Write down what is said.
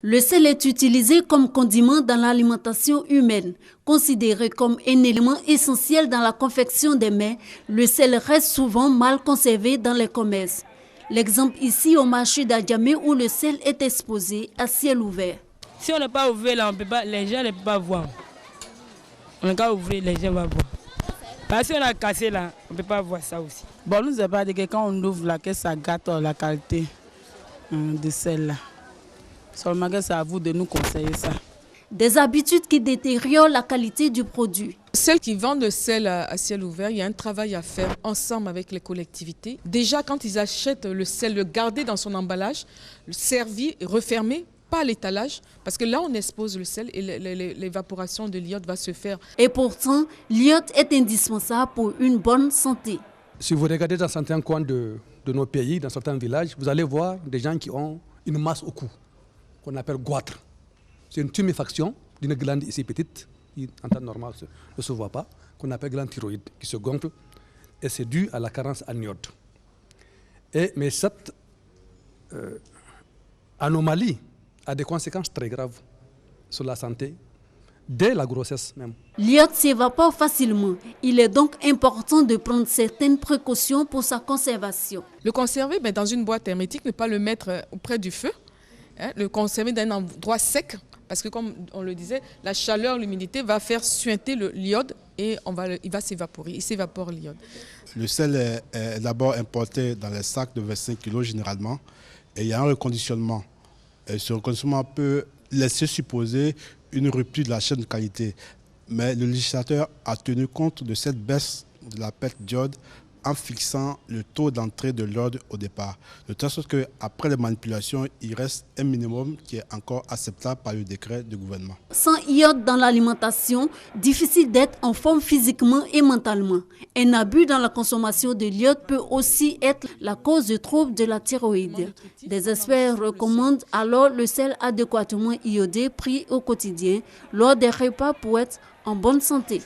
Le sel est utilisé comme condiment dans l'alimentation humaine. Considéré comme un élément essentiel dans la confection des mets, le sel reste souvent mal conservé dans les commerces. L'exemple ici au marché d'Adjamé où le sel est exposé à ciel ouvert. Si on n'est pas ouvert là, les gens ne peuvent pas voir. On n'est pas ouvert, les gens vont voir. Parce qu'on a cassé là, on ne peut pas voir ça aussi. Bon, nous n'avons pas dit que quand on ouvre là, que ça gâte la qualité de sel là. Seulement que c'est à vous de nous conseiller ça. Des habitudes qui détériorent la qualité du produit. Celles qui vendent le sel à ciel ouvert, il y a un travail à faire ensemble avec les collectivités. Déjà, quand ils achètent le sel, le garder dans son emballage, le servir et refermer, pas à l'étalage, parce que là, on expose le sel et l'évaporation de l'iode va se faire. Et pourtant, l'iode est indispensable pour une bonne santé. Si vous regardez dans certains coins de nos pays, dans certains villages, vous allez voir des gens qui ont une masse au cou, qu'on appelle goitre. C'est une tuméfaction d'une glande ici petite, qui en temps normal ne se voit pas, qu'on appelle glande thyroïde, qui se gonfle, et c'est dû à la carence en iode. Mais cette anomalie a des conséquences très graves sur la santé, dès la grossesse même. L'iode s'évapore facilement. Il est donc important de prendre certaines précautions pour sa conservation. Le conserver dans une boîte hermétique, ne pas le mettre auprès du feu. Le conserver dans un endroit sec, parce que comme on le disait, la chaleur, l'humidité va faire suinter l'iode et il va s'évaporer, il s'évapore l'iode. Le sel est d'abord importé dans les sacs de 25 kg généralement et il y a un reconditionnement. Et ce reconditionnement peut laisser supposer une rupture de la chaîne de qualité. Mais le législateur a tenu compte de cette baisse de la perte d'iode en fixant le taux d'entrée de l'iode au départ. De telle sorte qu'après les manipulations, il reste un minimum qui est encore acceptable par le décret du gouvernement. Sans iode dans l'alimentation, difficile d'être en forme physiquement et mentalement. Un abus dans la consommation de l'iode peut aussi être la cause de troubles de la thyroïde. Des experts recommandent alors le sel adéquatement iodé pris au quotidien lors des repas pour être en bonne santé.